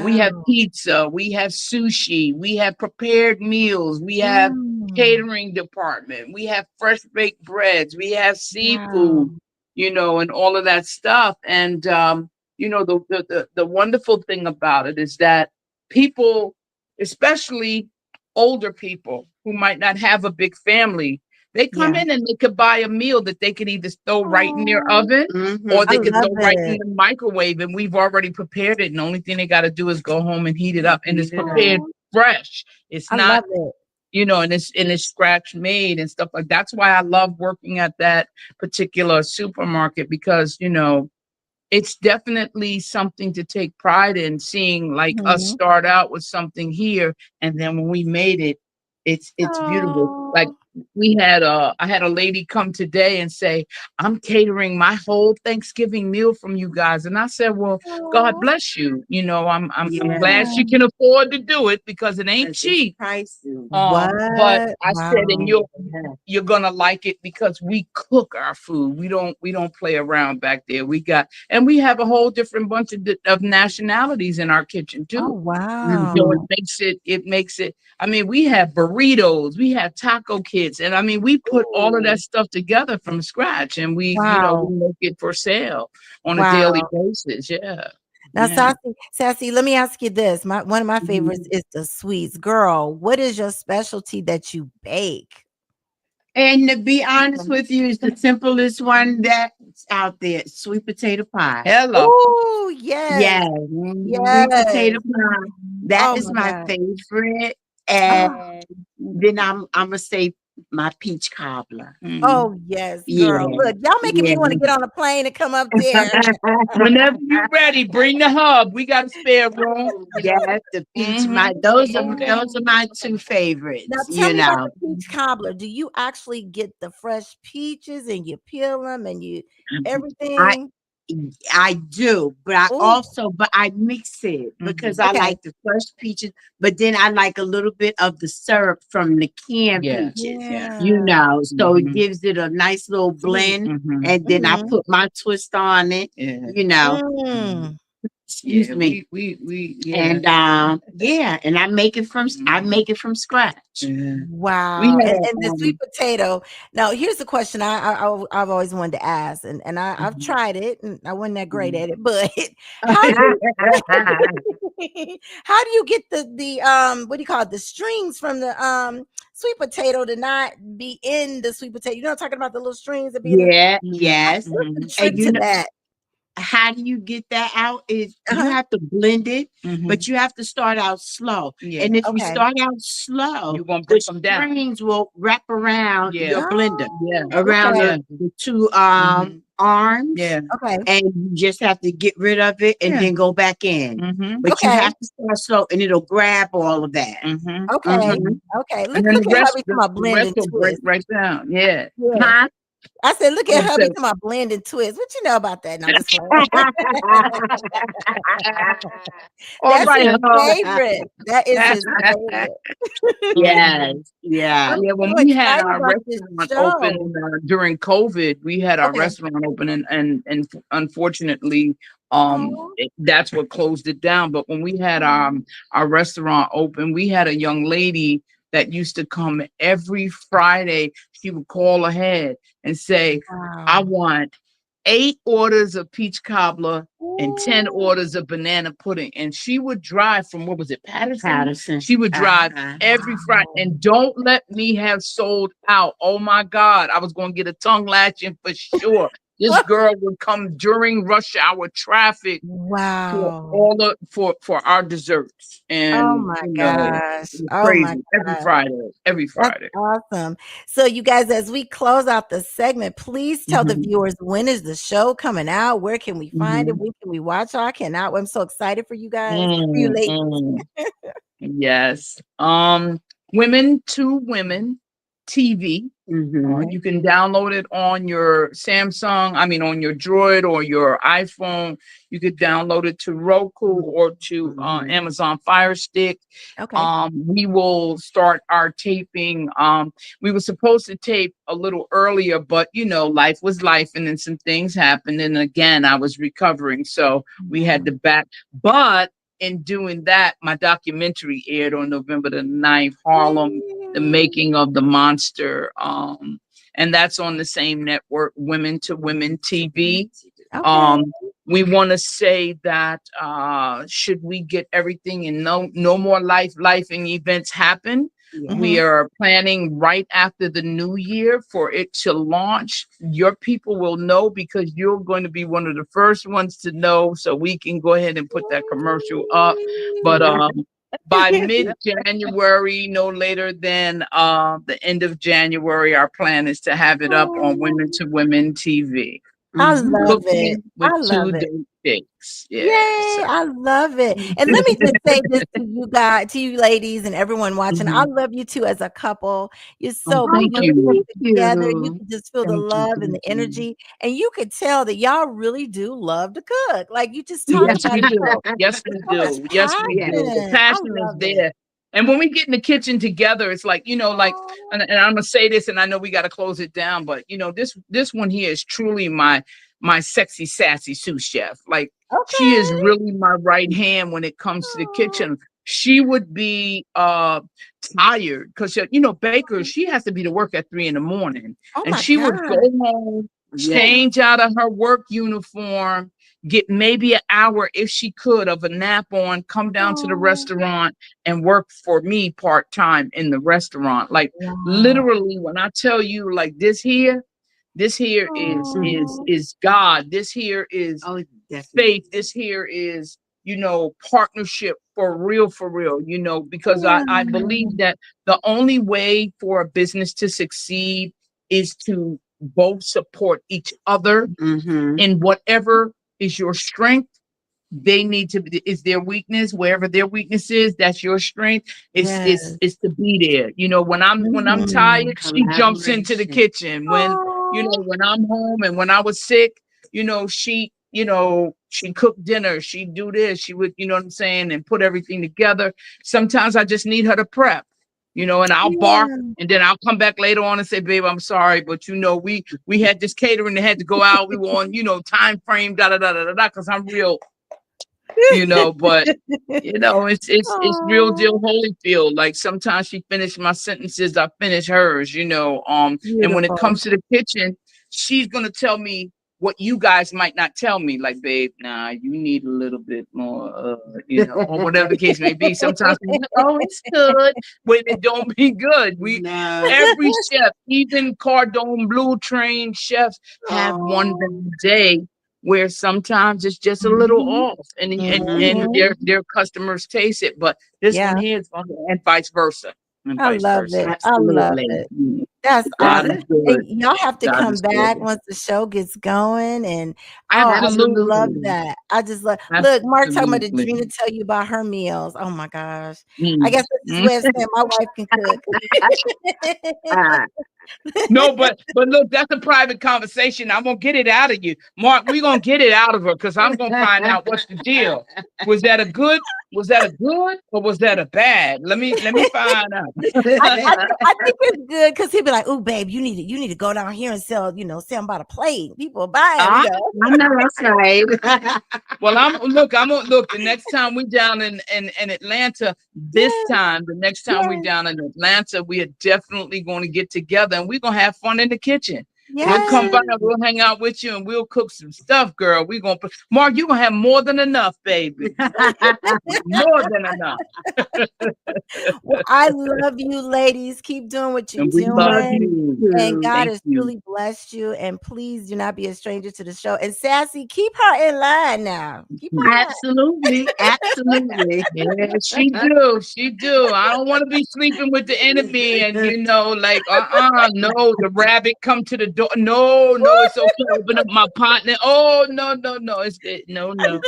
We have Wow. pizza, we have sushi, we have prepared meals, we have Mm. catering department, we have fresh baked breads, we have Wow. seafood, and all of that stuff. And the wonderful thing about it is that people, especially older people who might not have a big family, they come Yeah. in and they could buy a meal that they could either throw right in their Oh, oven or I they could love throw right in it. the microwave, and we've already prepared it. And the only thing they got to do is go home and heat it up, and it's prepared Oh, fresh. It's I not, love it. and it's scratch made and stuff like. That's why I love working at that particular supermarket because it's definitely something to take pride in, seeing like us Mhm. start out with something here, and then when we made it, it's beautiful. Like Oh, I had a lady come today and say, I'm catering my whole Thanksgiving meal from you guys. And I said, well, God oh, bless you. I'm glad yeah. she can afford to do it because it ain't It's cheap. pricey. But What? I said, and Wow. you're gonna like it because we cook our food. We don't play around back there. We have a whole different bunch of nationalities in our kitchen Oh, too. So wow. it makes it. I mean, we have burritos, we have taco kits, and I mean, we put all of that Ooh. stuff together from scratch, and we Wow. make it for sale on a daily Wow. basis. Yeah, Now, yeah. Sassy, let me ask you this. One of my favorites Mhm. is the sweets. Girl, what is your specialty that you bake? And to be honest with you, it's the simplest one that's out there. Sweet potato pie. Hello. Oh, yes. Yes, sweet Yes. potato pie. That Oh is my my God. favorite. Oh, And then I'm gonna say my peach cobbler. Mhm. oh yes, Yeah, girl. Look, y'all making me yeah. want to get on a plane and come up there. Whenever you're ready, bring the hub. We got a spare room. Yes, the peach. Hmm. Okay. Those are my two Now favorites. tell You me about know, the peach cobbler. Do you actually get the fresh peaches and you peel them and you I everything? I do, but Oh, I mix it because I okay. like the fresh peaches, but then I like a little bit of the syrup from the canned Yeah, peaches, yeah. Yeah. so it Hmm. gives it a nice little Sweet. blend, Hmm. and then I Mhm. put my twist on it, Yeah. you know, Mm. excuse Yeah, me. we yeah. And yeah, and I make it from scratch. Yeah. We Wow. had And the sweet potato. Now, here's the question I've always wanted to ask, and I've Mhm. tried it, and I wasn't that great Mhm. at it. But how do you how do you get the what do you call it, the strings from the sweet potato to not be in the sweet potato? You know what I'm talking about, the little strings that be in the, Yeah, Mhm. yes. what's the Mhm. trick And to that? how do you get that out is you Uh-huh. have to blend it, but Mhm. you have to start out slow. Yeah. And if you Okay. start out slow, You're gonna the break them down. strings will wrap around Yeah. your blender, Yeah. Oh, around okay. Yeah. the two Mhm. arms, Yeah. Okay. and you just have to get rid of it and Yeah. then go back in. Mhm. But you Okay. have to start slow and it'll grab all of that. Mhm. Okay. Mm-hmm. Mhm. Okay. And Look then look the at rest, hubby to the, my the blend rest and will break twist. right down. Yeah. Yeah. Huh? I said, look at Oh, hubby so to my blend and twist. What you know about that? No, I'm just playing. all That's right, his huh? favorite. That is his favorite. Yes, I'm yes. Yeah, when so we had excited our about this restaurant open show. during COVID, we had our Okay. restaurant open, and unfortunately, Oh, that's what closed it down. But when we had oh, our restaurant open, we had a young lady that used to come every Friday. She would call ahead and say, "I wow. want 8 orders of peach cobbler and 10 Ooh, orders of banana pudding." And she would drive from, what was it, Patterson? Patterson. She would drive Uh-huh. every Friday, wow. and don't let me have sold out. Oh my God, I was going to get a tongue lashing for sure. This girl would come during rush hour traffic for Wow. all the for our desserts, Oh and my you know, gosh. it was Oh my crazy every gosh. Friday, every That's Friday. awesome. So, you guys, as we close out the segment, please tell the Mhm. viewers, when is the show coming out? Where can we find it? Mhm. When can we watch it? I cannot wait. I'm so excited for you guys, for you Mm, ladies. mm. Yes. Women to Women TV. Mhm. You can download it on your Samsung, I mean, on your Droid or your iPhone. You could download it to Roku or to Mhm. Amazon Fire Stick. Okay. We will start our taping. We were supposed to tape a little earlier, but you know, life was life, and then some things happened. And again, I was recovering, so we Yeah. had to back. But in doing that, my documentary aired on November the 9th, Harlem, the Yay. making of the monster. And that's on the same network, Women to Women TV. Okay. Um, we want to say that should we get everything and no more lifing events happen, Yeah. we Mhm. are planning right after the new year for it to launch. Your people will know because you're going to be one of the first ones to know, so we can go ahead and put that commercial up. But by mid-January, no later than the end of January, our plan is to have it up on Women to Women TV. I Mhm. love it. Cooking with I two love it. dope chicks. Yeah. Yay, So. I love it. And let me just say this to you guys, to you ladies and everyone watching. I Mhm. love you two as a couple. You're Oh, so thank beautiful you. Thank together. You you. can just feel the Thank you. love and Thank the you. energy. And you could tell that y'all really do love to cook. Like you just talk Yeah. Yes, about we it do. so Yes, with we so much do. Yes, we Yeah. do. The passion. I passion is love it. there. And when we get in the kitchen together, it's like, you know, like, Oh, and I'm gonna say this, and I know we got to close it down, but you know, this one here is truly my sexy, sassy sous chef. Like, she is okay. really my right hand when it comes to the Oh, kitchen. She would be tired because you know, Baker, she has to be to work at 3 in the morning, oh and my she would go God. home, Yeah. change out of her work uniform, get maybe an hour if she could of a nap on, come down to the Oh, restaurant and work for me part-time in the restaurant. Like, wow. literally, when I tell you, like, this here is is Oh, is God. This here is Oh, definitely. faith. This here is, you know, partnership for real, you know, because I yeah. believe that the only way for a business to succeed is to both support each other Mhm. in whatever is your strength. They need to be, is their weakness, wherever their weakness is, that's your strength. Yes. It's to be there. You know, when I'm Mhm. tired, she jumps into the Collaboration. kitchen. When, you know, Oh, when I'm home and when I was sick, you know, she cooked dinner, she do this, she would, you know what I'm saying, and put everything together. Sometimes I just need her to prep, you know, and I'll bark, yeah. and then I'll come back later on and say, babe, I'm sorry, but you know, we had this catering that had to go out. We were on, you know, time frame, da da da da da, because I'm real, you know, but you know, it's real deal Oh, Holyfield. Like, sometimes she finished my sentences, I finish hers, you know. And when it beautiful. comes to the kitchen, she's gonna tell me what you guys might not tell me, like, babe, nah, you need a little bit more, you know, or whatever the case may be. Sometimes we like, oh, it's good when it don't be good. We No. Every chef, even cordon bleu trained chefs, have one Oh. bad day where sometimes it's just a little Mhm. off, and Mhm. Mhm. their customers taste it. But this one Yeah, here is and vice versa, and I vice love versa. it. I love Absolutely. it. That's God awesome. is good. And y'all have to God come is back good. once the show gets going. And oh, I just love Absolutely. Absolutely. that. I just love. Look, Mark talking about Absolutely. Adrena tell you about her meals. Oh my gosh. I Mm. guess that's his Mm. way of saying my wife can cook. Ah, No, but look, that's a private conversation. I'm gonna get it out of you, Mark. We're gonna get it out of her because I'm gonna find out what's the deal. Was that a good? Was that a good or was that a bad? Let me find I think it's good because he'll be like, "Oh, babe, you need to go down here and sell, sell them by the plate. People buy them, out. I know that's right. Well, I'm gonna look the next time we down in Atlanta. Yes, The next time we yes, down in Atlanta, we are definitely going to get together and we're gonna have fun in the kitchen. We'll come by Yes. and we'll hang out with you and we'll cook some stuff, girl. We gonna Mark, you gonna have more than enough, baby. More than enough. Well, I love you, ladies. Keep doing what you're And we love Love doing. you you. And too. God Thank has you. truly blessed you. And please do not be a stranger to the show. And Sassy, keep her in line now. Keep her in line. Absolutely. Absolutely. Yeah, she do. She do. I don't want to be sleeping with the enemy and like no, the rabbit come to the door. No, no, it's okay. Open up my partner. Oh, no, no, no. No, no.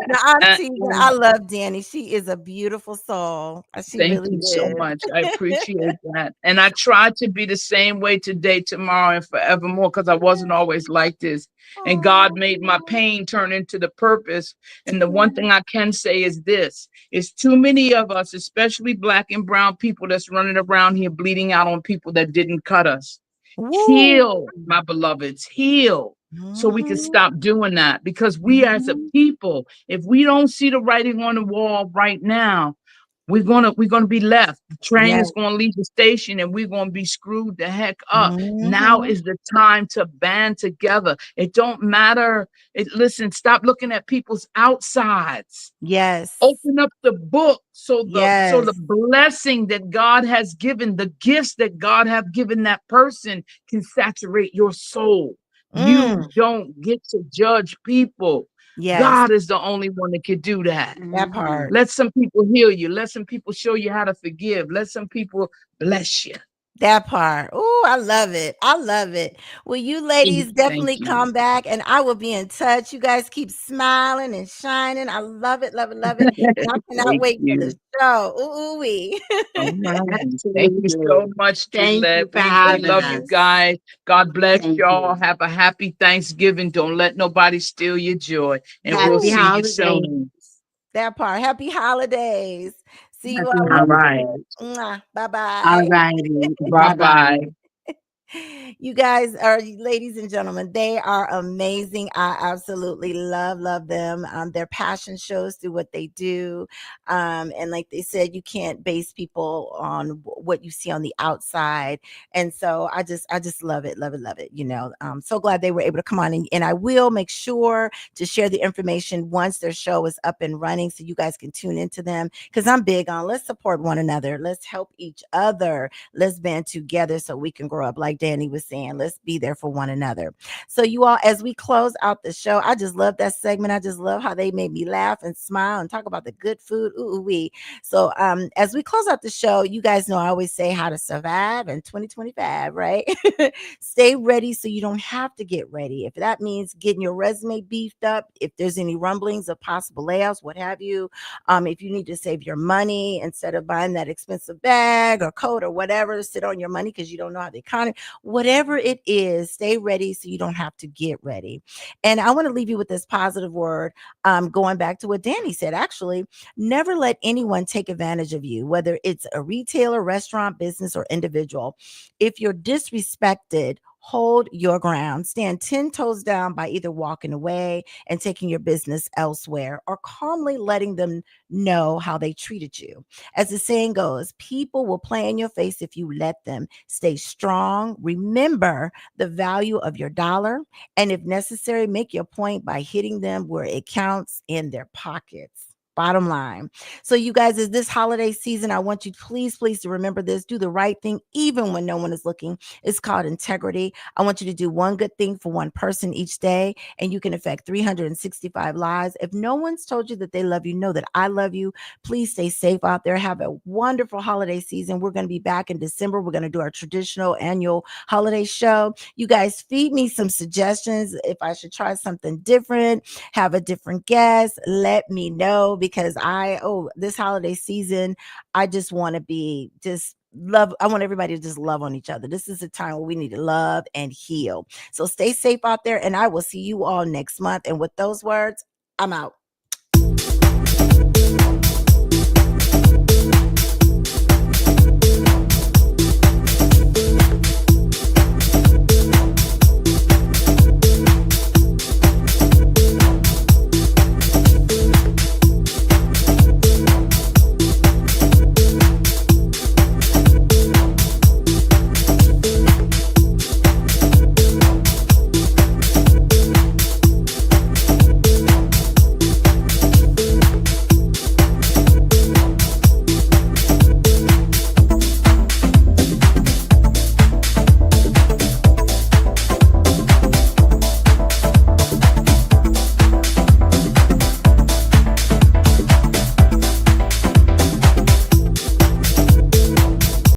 No, I'm Uh, teasing. I love Danny. She is a beautiful soul. She Thank really you so is. much. I appreciate that. And I try to be the same way today, tomorrow, and forevermore because I wasn't always like this. And God made my Aw. pain turn into the purpose. And the one thing I can say is this: it's too many of us, especially black and brown people, that's running around here bleeding out on people that didn't cut us. Woo. Heal, my beloveds, heal. So we can Mhm. stop doing that because we as a Mhm. people, if we don't see the writing on the wall right now, we're gonna be left. The train Yes. is gonna leave the station and we're gonna be screwed the heck up. Now Mhm. is the time to band together. It don't matter. Listen, stop looking at people's outsides. Yes. Open up the book so the Yes. blessing that God has given, the gifts that God have given that person can saturate your soul. You Mm. don't get to judge people. Yes. God is the only one that can do that. That Mhm. part. Let some people heal you. Let some people show you how to forgive. Let some people bless you. That part. Oh, I love it. I love it. Well, you ladies Thank definitely you. come back and I will be in touch. You guys keep smiling and shining. I love it, love it, love it. And I cannot Thank wait for the you. show. Ooh, wee. All right. Thank you so Absolutely. much, Thank Gillette. you for We having love you us. guys. God bless Thank y'all. you. Have a happy Thanksgiving. Don't let nobody steal your joy. And we'll Happy Ooh, see you holidays. soon. that part. Happy holidays. See you Happy all All next right. holidays. week. Bye All bye. righty. Bye Bye bye. bye. You guys are, ladies and gentlemen, they are amazing. I absolutely love them. Their passion shows through what they do. And like they said, you can't base people on what you see on the outside. And so I just love it, love it, love it. I'm so glad they were able to come on, and I will make sure to share the information once their show is up and running so you guys can tune into them, because I'm big on let's support one another. Let's help each other. Let's band together so we can grow up. Like Danny was saying, let's be there for one another. So, you all, as we close out the show, I just love that segment. I just love how they made me laugh and smile and talk about the good food. Ooh, wee. So, as we close out the show, you guys know I always say how to survive in 2025, right? Stay ready so you don't have to get ready. If that means getting your resume beefed up, if there's any rumblings of possible layoffs, what have you, if you need to save your money instead of buying that expensive bag or coat or whatever, sit on your money because you don't know how the economy, whatever it is, stay ready so you don't have to get ready. And I want to leave you with this positive word, going back to what Danny said. Actually, never let anyone take advantage of you, whether it's a retailer, restaurant, business, or individual. If you're disrespected, hold your ground. Stand 10 toes down by either walking away and taking your business elsewhere or calmly letting them know how they treated you. As the saying goes, people will play in your face if you let them. Stay strong. Remember the value of your dollar. And if necessary, make your point by hitting them where it counts, in their pockets. Bottom line. So, you guys, as this holiday season, I want you, please to remember this: do the right thing even when no one is looking. It's called integrity. I want you to do one good thing for one person each day, and you can affect 365 lives. If no one's told you that they love you, know that I love you. Please stay safe out there. Have a wonderful holiday season. We're going to be back in December. We're going to do our traditional annual holiday show. You guys feed me some suggestions if I should try something different, have a different guest. Let me know, because this holiday season, I just want to be just love. I want everybody to just love on each other. This is a time where we need to love and heal. So stay safe out there, and I will see you all next month. And with those words, I'm out.